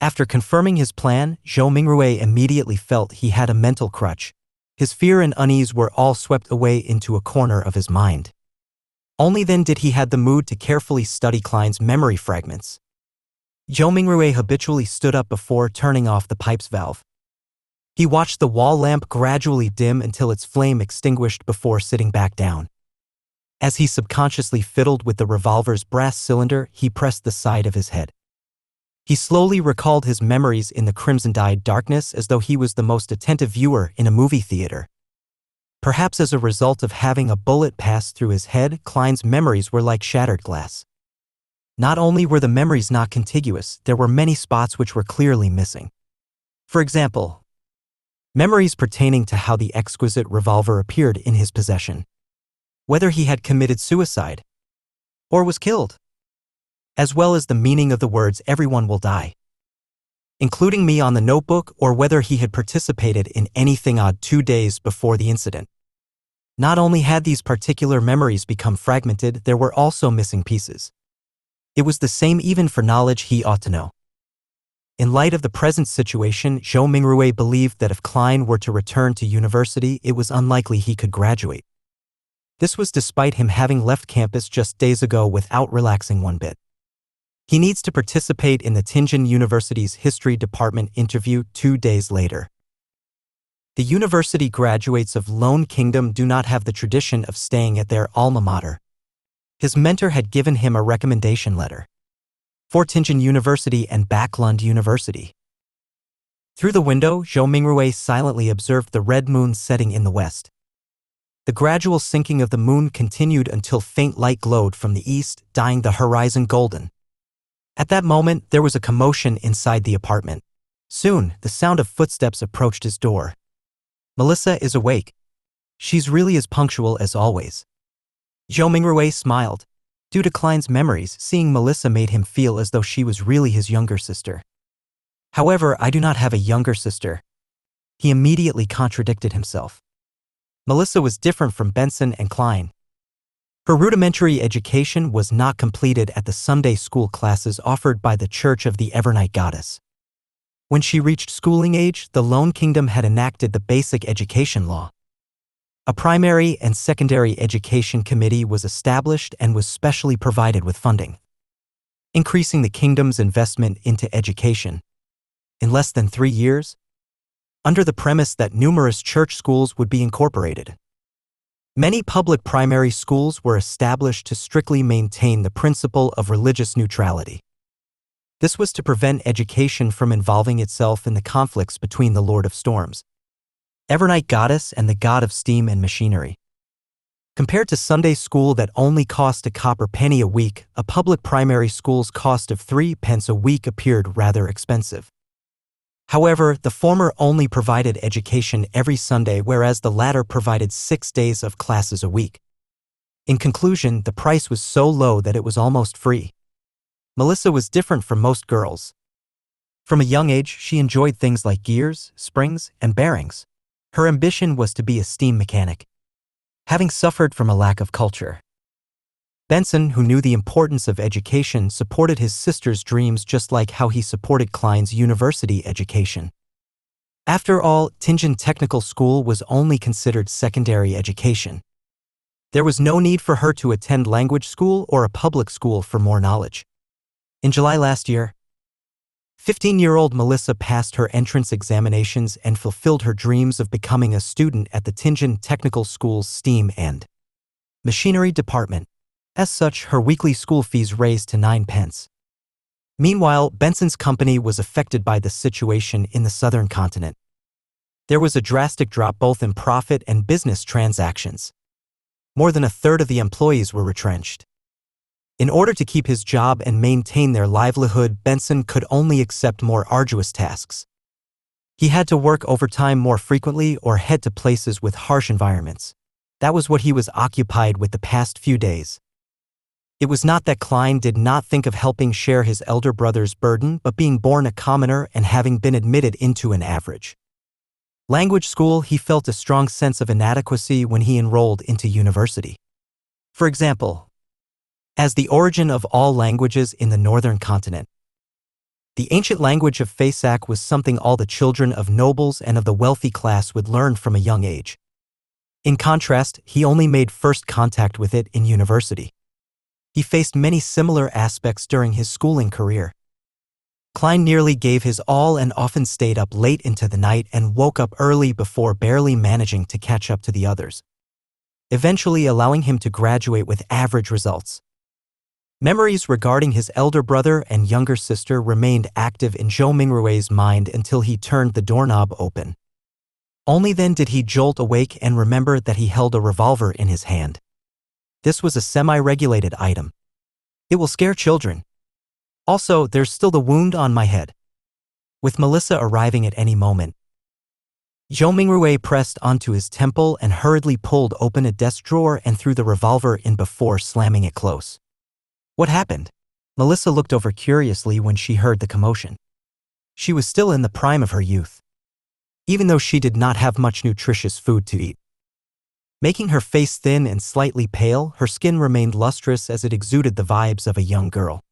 After confirming his plan, Zhou Mingrui immediately felt he had a mental crutch. His fear and unease were all swept away into a corner of his mind. Only then did he have the mood to carefully study Klein's memory fragments. Zhou Mingrui habitually stood up before turning off the pipe's valve. He watched the wall lamp gradually dim until its flame extinguished before sitting back down. As he subconsciously fiddled with the revolver's brass cylinder, he pressed the side of his head. He slowly recalled his memories in the crimson-dyed darkness as though he was the most attentive viewer in a movie theater. Perhaps as a result of having a bullet pass through his head, Klein's memories were like shattered glass. Not only were the memories not contiguous, there were many spots which were clearly missing. For example, memories pertaining to how the exquisite revolver appeared in his possession, whether he had committed suicide or was killed, as well as the meaning of the words "everyone will die," including me on the notebook, or whether he had participated in anything odd 2 days before the incident. Not only had these particular memories become fragmented, there were also missing pieces. It was the same even for knowledge he ought to know. In light of the present situation, Zhou Mingrui believed that if Klein were to return to university, it was unlikely he could graduate. This was despite him having left campus just days ago without relaxing one bit. He needs to participate in the Tianjin University's History Department interview 2 days later. The university graduates of Lone Kingdom do not have the tradition of staying at their alma mater. His mentor had given him a recommendation letter for Tianjin University and Backlund University. Through the window, Zhou Mingrui silently observed the red moon setting in the west. The gradual sinking of the moon continued until faint light glowed from the east, dyeing the horizon golden. At that moment, there was a commotion inside the apartment. Soon, the sound of footsteps approached his door. "Melissa is awake. She's really as punctual as always." Zhou Mingrui smiled. Due to Klein's memories, seeing Melissa made him feel as though she was really his younger sister. "However, I do not have a younger sister." He immediately contradicted himself. Melissa was different from Benson and Klein. Her rudimentary education was not completed at the Sunday school classes offered by the Church of the Evernight Goddess. When she reached schooling age, the Lone Kingdom had enacted the Basic Education Law. A primary and secondary education committee was established and was specially provided with funding, increasing the kingdom's investment into education. In less than 3 years, under the premise that numerous church schools would be incorporated. Many public primary schools were established to strictly maintain the principle of religious neutrality. This was to prevent education from involving itself in the conflicts between the Lord of Storms, Evernight Goddess, and the God of Steam and Machinery. Compared to Sunday school that only cost a copper penny a week, a public primary school's cost of 3 pence a week appeared rather expensive. However, the former only provided education every Sunday, whereas the latter provided 6 days of classes a week. In conclusion, the price was so low that it was almost free. Melissa was different from most girls. From a young age, she enjoyed things like gears, springs, and bearings. Her ambition was to be a steam mechanic. Having suffered from a lack of culture, Benson, who knew the importance of education, supported his sister's dreams just like how he supported Klein's university education. After all, Tianjin Technical School was only considered secondary education. There was no need for her to attend language school or a public school for more knowledge. In July last year, 15-year-old Melissa passed her entrance examinations and fulfilled her dreams of becoming a student at the Tianjin Technical School's Steam and Machinery Department. As such, her weekly school fees raised to 9 pence. Meanwhile, Benson's company was affected by the situation in the southern continent. There was a drastic drop both in profit and business transactions. More than a third of the employees were retrenched. In order to keep his job and maintain their livelihood, Benson could only accept more arduous tasks. He had to work overtime more frequently or head to places with harsh environments. That was what he was occupied with the past few days. It was not that Klein did not think of helping share his elder brother's burden, but being born a commoner and having been admitted into an average language school, he felt a strong sense of inadequacy when he enrolled into university. For example, as the origin of all languages in the northern continent, The ancient language of Fasak was something all the children of nobles and of the wealthy class would learn from a young age. In contrast, he only made first contact with it in university. He faced many similar aspects during his schooling career. Klein nearly gave his all and often stayed up late into the night and woke up early before barely managing to catch up to the others, eventually allowing him to graduate with average results. Memories regarding his elder brother and younger sister remained active in Zhou Mingrui's mind until he turned the doorknob open. Only then did he jolt awake and remember that he held a revolver in his hand. This was a semi-regulated item. It will scare children. Also, there's still the wound on my head. With Melissa arriving at any moment, Zhou Mingrui pressed onto his temple and hurriedly pulled open a desk drawer and threw the revolver in before slamming it close. What happened? Melissa looked over curiously when she heard the commotion. She was still in the prime of her youth, even though she did not have much nutritious food to eat. Making her face thin and slightly pale, her skin remained lustrous as it exuded the vibes of a young girl.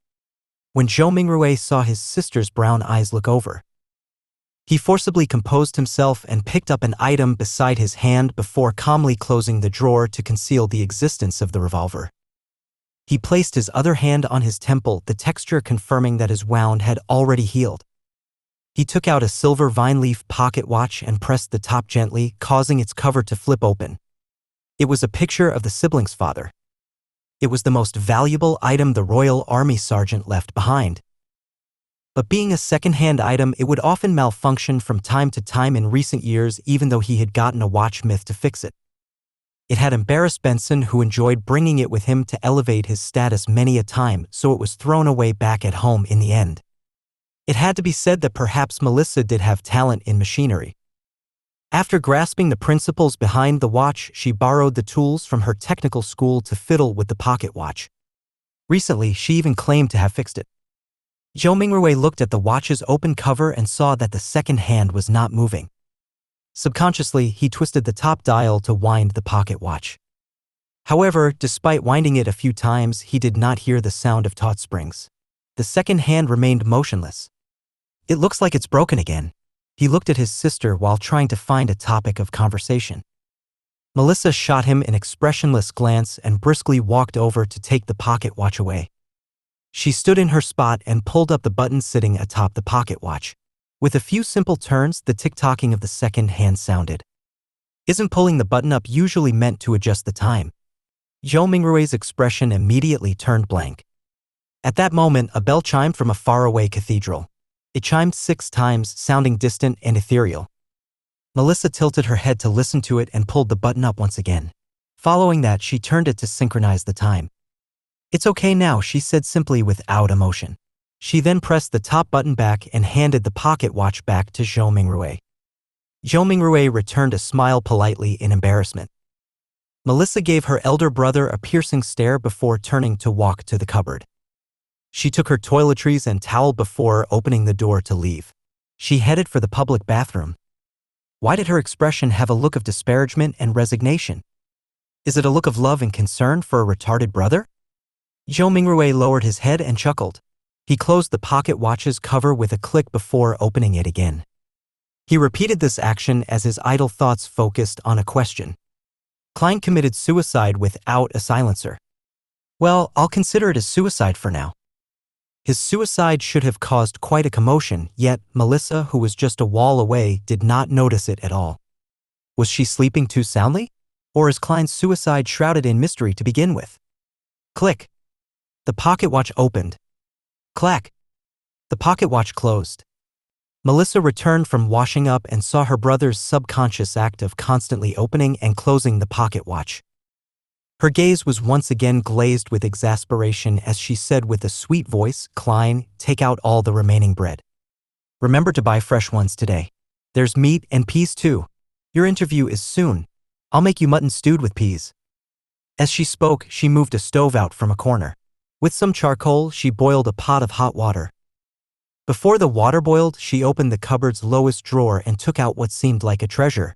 When Zhou Mingrui saw his sister's brown eyes look over, he forcibly composed himself and picked up an item beside his hand before calmly closing the drawer to conceal the existence of the revolver. He placed his other hand on his temple, the texture confirming that his wound had already healed. He took out a silver vine leaf pocket watch and pressed the top gently, causing its cover to flip open. It was a picture of the sibling's father. It was the most valuable item the Royal Army sergeant left behind. But being a second-hand item, it would often malfunction from time to time in recent years, even though he had gotten a watchsmith to fix it. It had embarrassed Benson, who enjoyed bringing it with him to elevate his status many a time, so it was thrown away back at home in the end. It had to be said that perhaps Melissa did have talent in machinery. After grasping the principles behind the watch, she borrowed the tools from her technical school to fiddle with the pocket watch. Recently, she even claimed to have fixed it. Zhou Mingrui looked at the watch's open cover and saw that the second hand was not moving. Subconsciously, he twisted the top dial to wind the pocket watch. However, despite winding it a few times, he did not hear the sound of taut springs. The second hand remained motionless. It looks like it's broken again. He looked at his sister while trying to find a topic of conversation. Melissa shot him an expressionless glance and briskly walked over to take the pocket watch away. She stood in her spot and pulled up the button sitting atop the pocket watch. With a few simple turns, the tick-tocking of the second hand sounded. Isn't pulling the button up usually meant to adjust the time? Zhou Mingrui's expression immediately turned blank. At that moment, a bell chimed from a faraway cathedral. It chimed 6 times, sounding distant and ethereal. Melissa tilted her head to listen to it and pulled the button up once again. Following that, she turned it to synchronize the time. "It's okay now," she said simply without emotion. She then pressed the top button back and handed the pocket watch back to Zhou Mingrui. Zhou Mingrui returned a smile politely in embarrassment. Melissa gave her elder brother a piercing stare before turning to walk to the cupboard. She took her toiletries and towel before opening the door to leave. She headed for the public bathroom. Why did her expression have a look of disparagement and resignation? Is it a look of love and concern for a retarded brother? Zhou Mingrui lowered his head and chuckled. He closed the pocket watch's cover with a click before opening it again. He repeated this action as his idle thoughts focused on a question. Klein committed suicide without a silencer. Well, I'll consider it a suicide for now. His suicide should have caused quite a commotion, yet Melissa, who was just a wall away, did not notice it at all. Was she sleeping too soundly? Or is Klein's suicide shrouded in mystery to begin with? Click. The pocket watch opened. Clack. The pocket watch closed. Melissa returned from washing up and saw her brother's subconscious act of constantly opening and closing the pocket watch. Her gaze was once again glazed with exasperation as she said with a sweet voice, "Klein, take out all the remaining bread. Remember to buy fresh ones today. There's meat and peas too. Your interview is soon. I'll make you mutton stewed with peas." As she spoke, she moved a stove out from a corner. With some charcoal, she boiled a pot of hot water. Before the water boiled, she opened the cupboard's lowest drawer and took out what seemed like a treasure.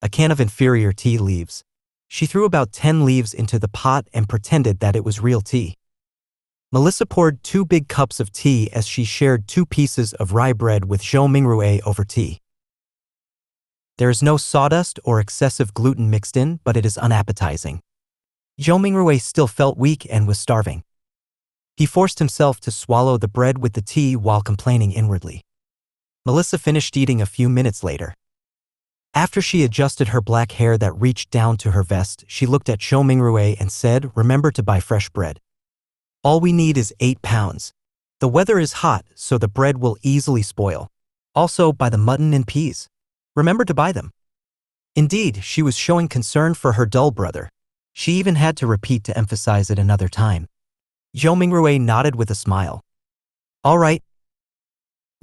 A can of inferior tea leaves. She threw about 10 leaves into the pot and pretended that it was real tea. Melissa poured 2 big cups of tea as she shared 2 pieces of rye bread with Zhou Mingrui over tea. There is no sawdust or excessive gluten mixed in, but it is unappetizing. Zhou Mingrui still felt weak and was starving. He forced himself to swallow the bread with the tea while complaining inwardly. Melissa finished eating a few minutes later. After she adjusted her black hair that reached down to her vest, she looked at Zhou Mingrui and said, "Remember to buy fresh bread. All we need is 8 pounds. The weather is hot, so the bread will easily spoil. Also, buy the mutton and peas. Remember to buy them." Indeed, she was showing concern for her dull brother. She even had to repeat to emphasize it another time. Zhou Mingrui nodded with a smile. All right.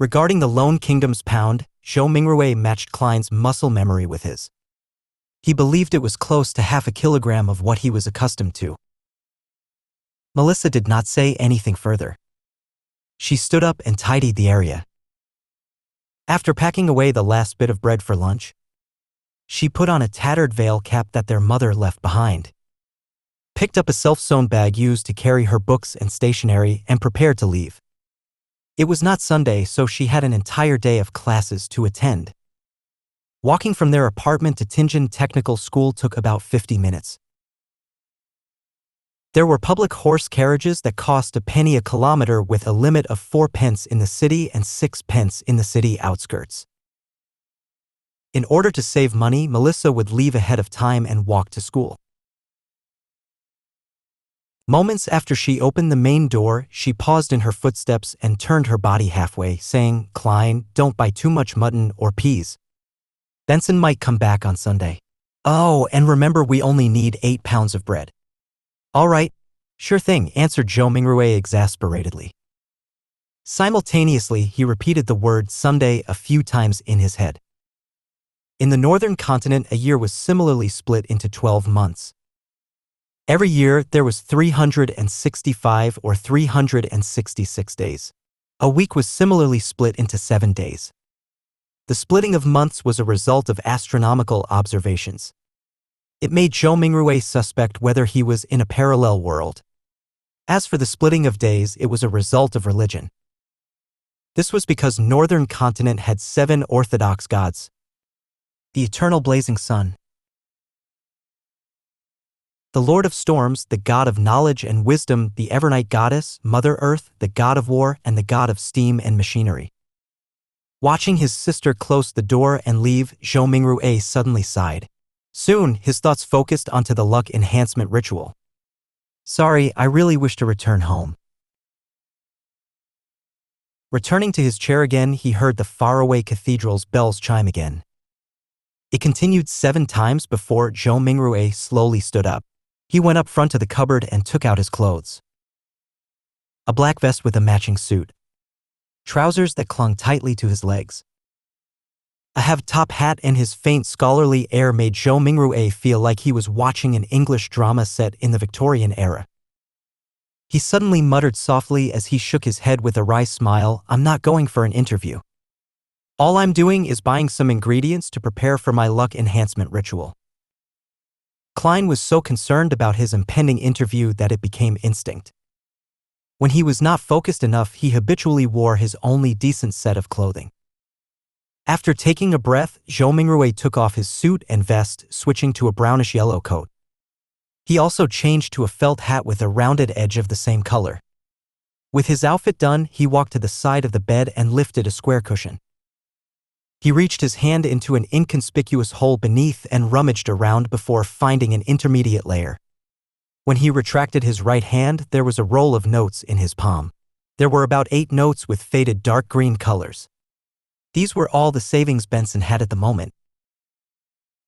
Regarding the Lone Kingdom's pound, Zhou Mingrui matched Klein's muscle memory with his. He believed it was close to half a kilogram of what he was accustomed to. Melissa did not say anything further. She stood up and tidied the area. After packing away the last bit of bread for lunch, she put on a tattered veil cap that their mother left behind, picked up a self-sewn bag used to carry her books and stationery, and prepared to leave. It was not Sunday, so she had an entire day of classes to attend. Walking from their apartment to Tianjin Technical School took about 50 minutes. There were public horse carriages that cost a penny a kilometer with a limit of 4 pence in the city and 6 pence in the city outskirts. In order to save money, Melissa would leave ahead of time and walk to school. Moments after she opened the main door, she paused in her footsteps and turned her body halfway, saying, "Klein, don't buy too much mutton or peas. Benson might come back on Sunday. Oh, and remember we only need 8 pounds of bread." "All right, sure thing," answered Zhou Mingrui exasperatedly. Simultaneously, he repeated the word Sunday a few times in his head. In the northern continent, a year was similarly split into 12 months. Every year, there was 365 or 366 days. A week was similarly split into 7 days. The splitting of months was a result of astronomical observations. It made Zhou Mingrui suspect whether he was in a parallel world. As for the splitting of days, it was a result of religion. This was because northern continent had 7 orthodox gods: the eternal blazing sun, the Lord of Storms, the god of knowledge and wisdom, the Evernight goddess, Mother Earth, the god of war, and the god of steam and machinery. Watching his sister close the door and leave, Zhou Mingrui suddenly sighed. Soon, his thoughts focused onto the luck enhancement ritual. "Sorry, I really wish to return home." Returning to his chair again, he heard the faraway cathedral's bells chime again. It continued 7 times before Zhou Mingrui slowly stood up. He went up front to the cupboard and took out his clothes. A black vest with a matching suit. Trousers that clung tightly to his legs. A half-top hat, and his faint scholarly air made Zhou Mingrui feel like he was watching an English drama set in the Victorian era. He suddenly muttered softly as he shook his head with a wry smile, "I'm not going for an interview. All I'm doing is buying some ingredients to prepare for my luck enhancement ritual." Klein was so concerned about his impending interview that it became instinct. When he was not focused enough, he habitually wore his only decent set of clothing. After taking a breath, Zhou Mingrui took off his suit and vest, switching to a brownish-yellow coat. He also changed to a felt hat with a rounded edge of the same color. With his outfit done, he walked to the side of the bed and lifted a square cushion. He reached his hand into an inconspicuous hole beneath and rummaged around before finding an intermediate layer. When he retracted his right hand, there was a roll of notes in his palm. There were about 8 notes with faded dark green colors. These were all the savings Benson had at the moment.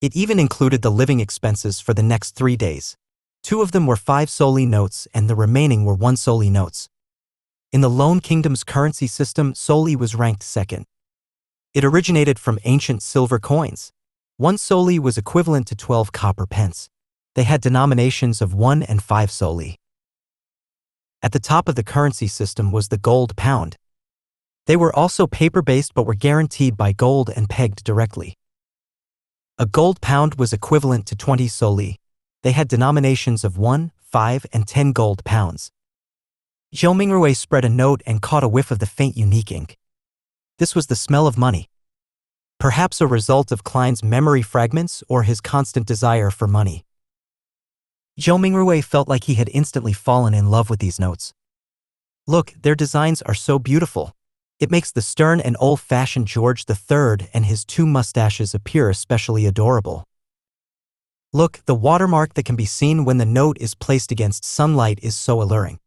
It even included the living expenses for the next 3 days. 2 of them were 5 solely notes and the remaining were 1 solely notes. In the Lone Kingdom's currency system, solely was ranked second. It originated from ancient silver coins. 1 solely was equivalent to 12 copper pence. They had denominations of 1 and 5 solely. At the top of the currency system was the gold pound. They were also paper-based but were guaranteed by gold and pegged directly. A gold pound was equivalent to 20 solely. They had denominations of 1, 5, and 10 gold pounds. Zhou Mingrui spread a note and caught a whiff of the faint unique ink. This was the smell of money. Perhaps a result of Klein's memory fragments or his constant desire for money. Zhou Mingrui felt like he had instantly fallen in love with these notes. Look, their designs are so beautiful. It makes the stern and old-fashioned George III and his two mustaches appear especially adorable. Look, the watermark that can be seen when the note is placed against sunlight is so alluring.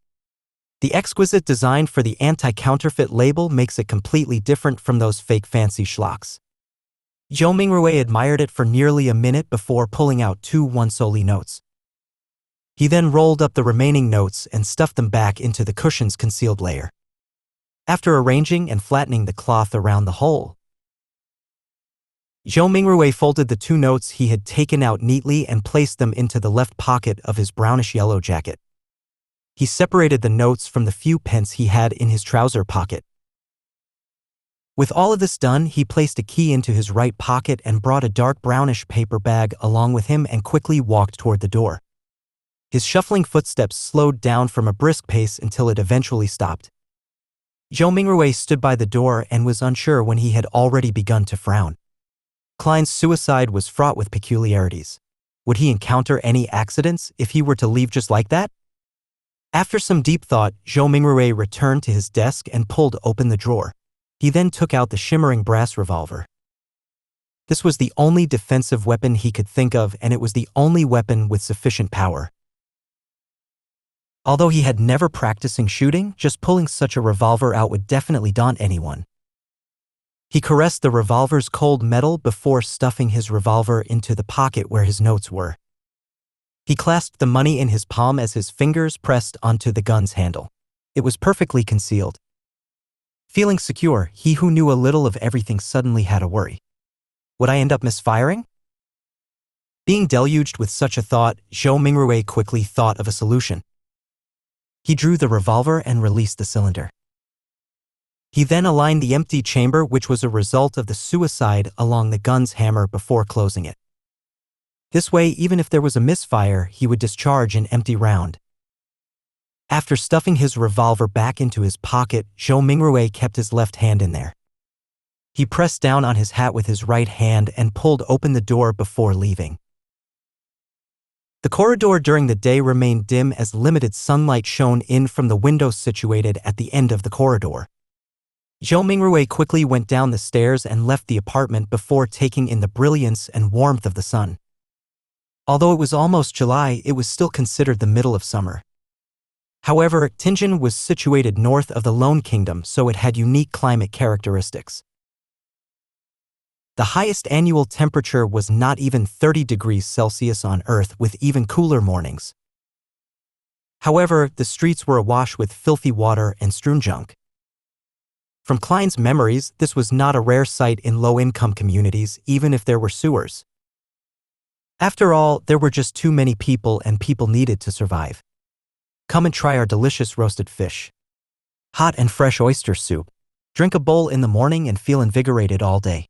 The exquisite design for the anti-counterfeit label makes it completely different from those fake fancy schlocks. Zhou Mingrui admired it for nearly a minute before pulling out 2 1-soli notes. He then rolled up the remaining notes and stuffed them back into the cushion's concealed layer. After arranging and flattening the cloth around the hole, Zhou Mingrui folded the 2 notes he had taken out neatly and placed them into the left pocket of his brownish-yellow jacket. He separated the notes from the few pence he had in his trouser pocket. With all of this done, he placed a key into his right pocket and brought a dark brownish paper bag along with him and quickly walked toward the door. His shuffling footsteps slowed down from a brisk pace until it eventually stopped. Zhou Mingrui stood by the door and was unsure when he had already begun to frown. Klein's suicide was fraught with peculiarities. Would he encounter any accidents if he were to leave just like that? After some deep thought, Zhou Mingrui returned to his desk and pulled open the drawer. He then took out the shimmering brass revolver. This was the only defensive weapon he could think of, and it was the only weapon with sufficient power. Although he had never practicing shooting, just pulling such a revolver out would definitely daunt anyone. He caressed the revolver's cold metal before stuffing his revolver into the pocket where his notes were. He clasped the money in his palm as his fingers pressed onto the gun's handle. It was perfectly concealed. Feeling secure, he who knew a little of everything suddenly had a worry. Would I end up misfiring? Being deluged with such a thought, Zhou Mingrui quickly thought of a solution. He drew the revolver and released the cylinder. He then aligned the empty chamber, which was a result of the suicide, along the gun's hammer before closing it. This way, even if there was a misfire, he would discharge an empty round. After stuffing his revolver back into his pocket, Zhou Mingrui kept his left hand in there. He pressed down on his hat with his right hand and pulled open the door before leaving. The corridor during the day remained dim as limited sunlight shone in from the window situated at the end of the corridor. Zhou Mingrui quickly went down the stairs and left the apartment before taking in the brilliance and warmth of the sun. Although it was almost July, it was still considered the middle of summer. However, Tianjin was situated north of the Lone Kingdom, so it had unique climate characteristics. The highest annual temperature was not even 30 degrees Celsius on Earth, with even cooler mornings. However, the streets were awash with filthy water and strewn junk. From Klein's memories, this was not a rare sight in low-income communities, even if there were sewers. After all, there were just too many people, and people needed to survive. Come and try our delicious roasted fish. Hot and fresh oyster soup. Drink a bowl in the morning and feel invigorated all day.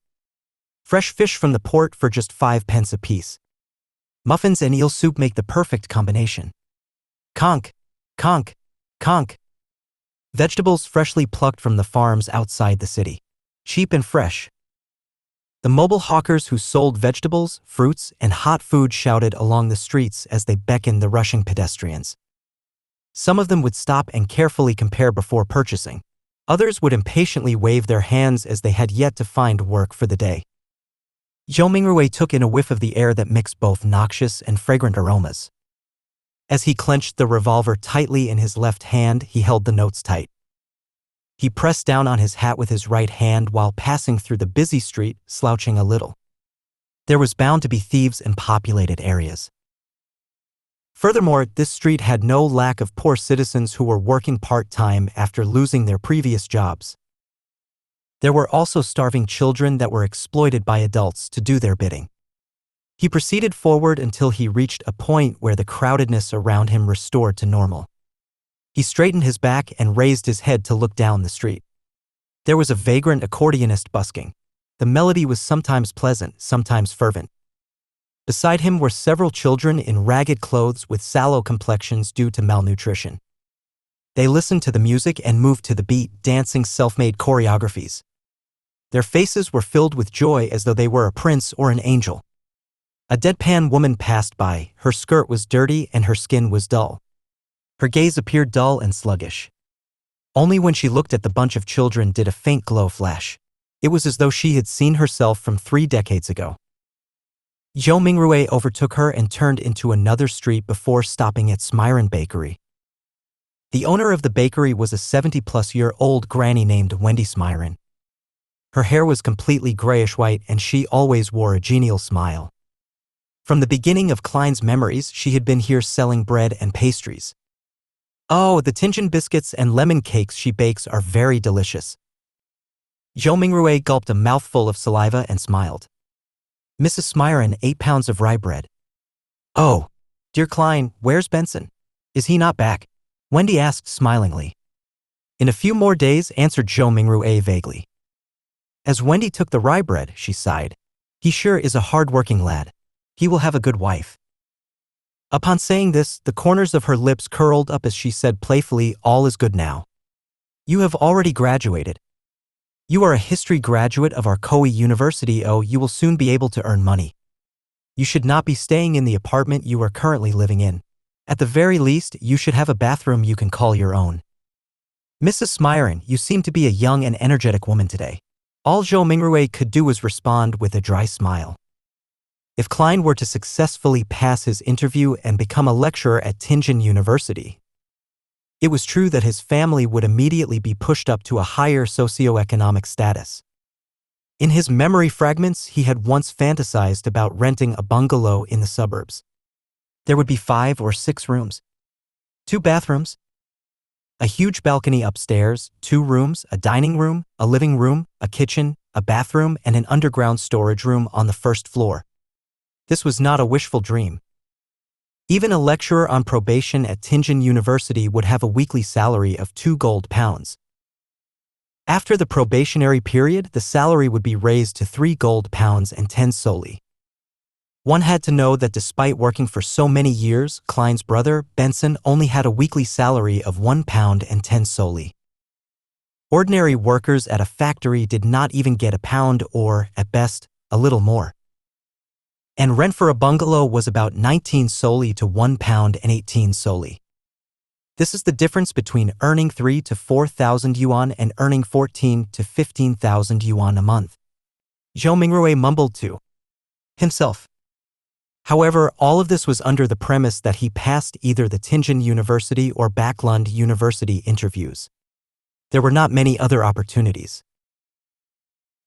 Fresh fish from the port for just 5 pence apiece. Muffins and eel soup make the perfect combination. Conch, conch, conch. Vegetables freshly plucked from the farms outside the city. Cheap and fresh. The mobile hawkers who sold vegetables, fruits, and hot food shouted along the streets as they beckoned the rushing pedestrians. Some of them would stop and carefully compare before purchasing. Others would impatiently wave their hands as they had yet to find work for the day. Zhou Mingrui took in a whiff of the air that mixed both noxious and fragrant aromas. As he clenched the revolver tightly in his left hand, he held the notes tight. He pressed down on his hat with his right hand while passing through the busy street, slouching a little. There was bound to be thieves in populated areas. Furthermore, this street had no lack of poor citizens who were working part-time after losing their previous jobs. There were also starving children that were exploited by adults to do their bidding. He proceeded forward until he reached a point where the crowdedness around him restored to normal. He straightened his back and raised his head to look down the street. There was a vagrant accordionist busking. The melody was sometimes pleasant, sometimes fervent. Beside him were several children in ragged clothes with sallow complexions due to malnutrition. They listened to the music and moved to the beat, dancing self-made choreographies. Their faces were filled with joy as though they were a prince or an angel. A deadpan woman passed by, her skirt was dirty and her skin was dull. Her gaze appeared dull and sluggish. Only when she looked at the bunch of children did a faint glow flash. It was as though she had seen herself from 3 decades ago. Zhou Mingrui overtook her and turned into another street before stopping at Smyron Bakery. The owner of the bakery was a 70-plus-year-old granny named Wendy Smyron. Her hair was completely grayish-white and she always wore a genial smile. From the beginning of Klein's memories, she had been here selling bread and pastries. Oh, the Tianjin biscuits and lemon cakes she bakes are very delicious. Zhou Mingrui gulped a mouthful of saliva and smiled. Mrs. Smyron, 8 pounds of rye bread. Oh, dear Klein, where's Benson? Is he not back? Wendy asked smilingly. In a few more days, answered Zhou Mingrui vaguely. As Wendy took the rye bread, she sighed. He sure is a hard-working lad. He will have a good wife. Upon saying this, the corners of her lips curled up as she said playfully, all is good now. You have already graduated. You are a history graduate of our Koei University. Oh, you will soon be able to earn money. You should not be staying in the apartment you are currently living in. At the very least, you should have a bathroom you can call your own. Mrs. Smyron, you seem to be a young and energetic woman today. All Zhou Mingrui could do was respond with a dry smile. If Klein were to successfully pass his interview and become a lecturer at Tianjin University, it was true that his family would immediately be pushed up to a higher socioeconomic status. In his memory fragments, he had once fantasized about renting a bungalow in the suburbs. There would be 5 or 6 rooms, 2 bathrooms, a huge balcony upstairs, 2 rooms, a dining room, a living room, a kitchen, a bathroom, and an underground storage room on the first floor. This was not a wishful dream. Even a lecturer on probation at Tianjin University would have a weekly salary of 2 gold pounds. After the probationary period, the salary would be raised to 3 gold pounds and 10 soli. One had to know that despite working for so many years, Klein's brother, Benson, only had a weekly salary of 1 pound and 10 soli. Ordinary workers at a factory did not even get a pound or, at best, a little more. And rent for a bungalow was about 19 soli to 1 pound and 18 soli. This is the difference between earning 3 to 4,000 yuan and earning 14 to 15,000 yuan a month. Zhou Mingrui mumbled to himself. However, all of this was under the premise that he passed either the Tianjin University or Backlund University interviews. There were not many other opportunities.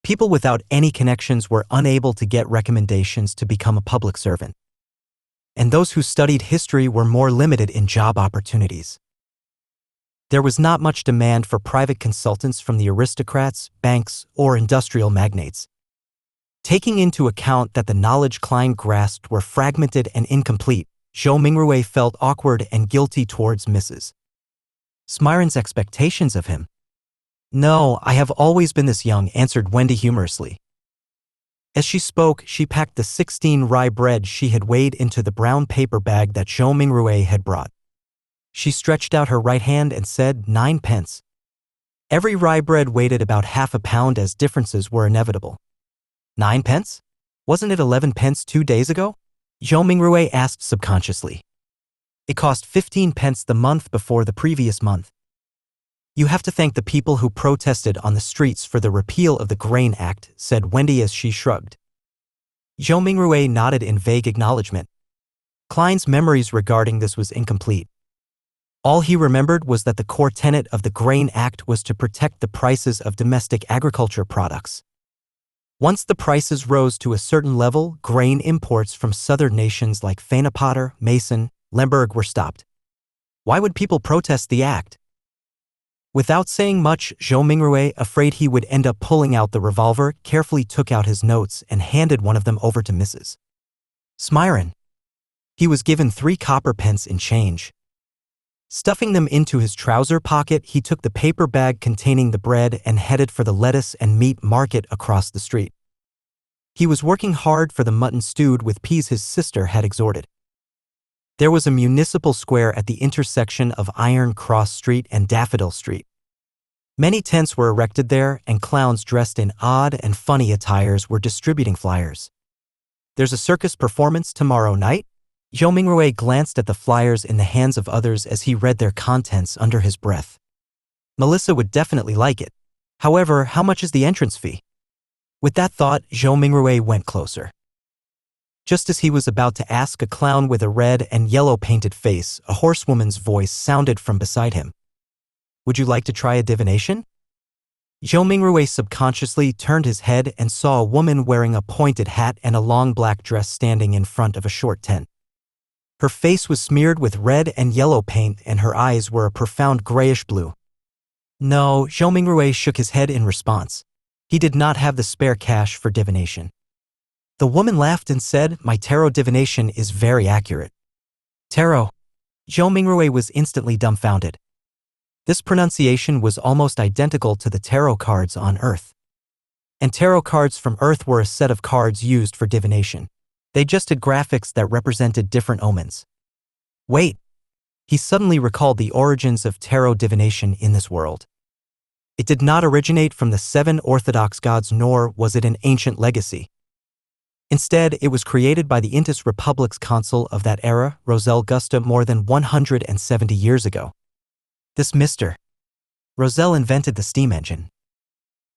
People without any connections were unable to get recommendations to become a public servant. And those who studied history were more limited in job opportunities. There was not much demand for private consultants from the aristocrats, banks, or industrial magnates. Taking into account that the knowledge Klein grasped were fragmented and incomplete, Zhou Mingrui felt awkward and guilty towards Mrs. Smyron's expectations of him. No, I have always been this young, answered Wendy humorously. As she spoke, she packed the 16 rye bread she had weighed into the brown paper bag that Zhou Mingrui had brought. She stretched out her right hand and said, 9 pence. Every rye bread weighed about half a pound as differences were inevitable. 9 pence? Wasn't it 11 pence 2 days ago? Zhou Mingrui asked subconsciously. It cost 15 pence the month before the previous month. You have to thank the people who protested on the streets for the repeal of the Grain Act, said Wendy as she shrugged. Zhou Mingrui nodded in vague acknowledgement. Klein's memories regarding this was incomplete. All he remembered was that the core tenet of the Grain Act was to protect the prices of domestic agriculture products. Once the prices rose to a certain level, grain imports from southern nations like Fenepotter, Mason, Lemberg were stopped. Why would people protest the act? Without saying much, Zhou Mingrui, afraid he would end up pulling out the revolver, carefully took out his notes and handed one of them over to Mrs. Smyron. He was given 3 copper pence in change. Stuffing them into his trouser pocket, he took the paper bag containing the bread and headed for the lettuce and meat market across the street. He was working hard for the mutton stewed with peas his sister had exhorted. There was a municipal square at the intersection of Iron Cross Street and Daffodil Street. Many tents were erected there, and clowns dressed in odd and funny attires were distributing flyers. "There's a circus performance tomorrow night?" Zhou Mingrui glanced at the flyers in the hands of others as he read their contents under his breath. Melissa would definitely like it. However, how much is the entrance fee? With that thought, Zhou Mingrui went closer. Just as he was about to ask a clown with a red and yellow painted face, a horsewoman's voice sounded from beside him. "Would you like to try a divination?" Zhou Mingrui subconsciously turned his head and saw a woman wearing a pointed hat and a long black dress standing in front of a short tent. Her face was smeared with red and yellow paint, and her eyes were a profound grayish blue. No, Zhou Mingrui shook his head in response. He did not have the spare cash for divination. The woman laughed and said, "My tarot divination is very accurate." Tarot. Zhou Mingrui was instantly dumbfounded. This pronunciation was almost identical to the tarot cards on Earth. And tarot cards from Earth were a set of cards used for divination. They just had graphics that represented different omens. Wait. He suddenly recalled the origins of tarot divination in this world. It did not originate from the 7 Orthodox gods, nor was it an ancient legacy. Instead, it was created by the Intis Republic's consul of that era, Roselle Gusta, more than 170 years ago. This Mr. Roselle invented the steam engine,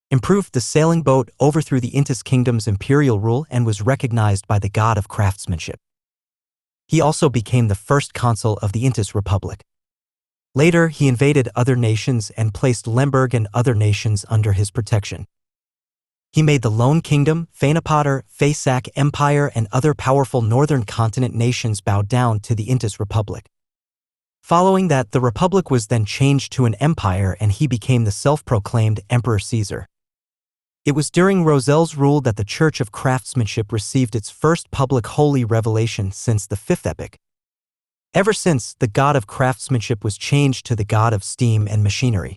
improved the sailing boat, overthrew the Intis kingdom's imperial rule, and was recognized by the god of craftsmanship. He also became the first consul of the Intis Republic. Later, he invaded other nations and placed Lemberg and other nations under his protection. He made the Lone Kingdom, Fainapotter, Faisak Empire, and other powerful northern continent nations bow down to the Intis Republic. Following that, the Republic was then changed to an empire, and he became the self-proclaimed Emperor Caesar. It was during Roselle's rule that the Church of Craftsmanship received its first public holy revelation since the 5th epoch. Ever since, the god of craftsmanship was changed to the god of steam and machinery.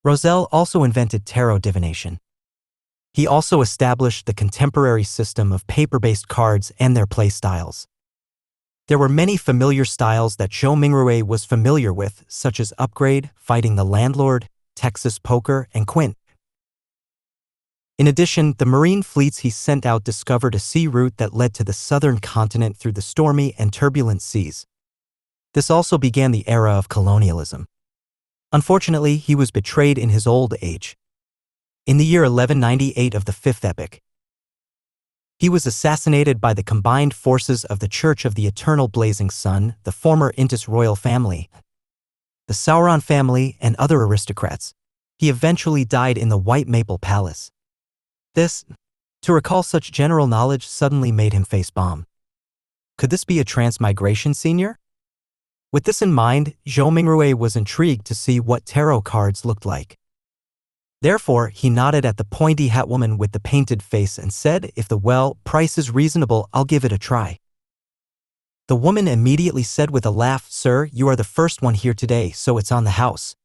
Roselle also invented tarot divination. He also established the contemporary system of paper-based cards and their play styles. There were many familiar styles that Zhou Mingrui was familiar with, such as Upgrade, Fighting the Landlord, Texas Poker, and Quint. In addition, the marine fleets he sent out discovered a sea route that led to the southern continent through the stormy and turbulent seas. This also began the era of colonialism. Unfortunately, he was betrayed in his old age. In the year 1198 of the 5th epoch, he was assassinated by the combined forces of the Church of the Eternal Blazing Sun, the former Intis royal family, the Sauron family, and other aristocrats. He eventually died in the White Maple Palace. To recall such general knowledge suddenly made him facepalm. Could this be a transmigration, senior? With this in mind, Zhou Mingrui was intrigued to see what tarot cards looked like. Therefore, he nodded at the pointy hat woman with the painted face and said, "If the price is reasonable, I'll give it a try." The woman immediately said with a laugh, "Sir, you are the first one here today, so it's on the house."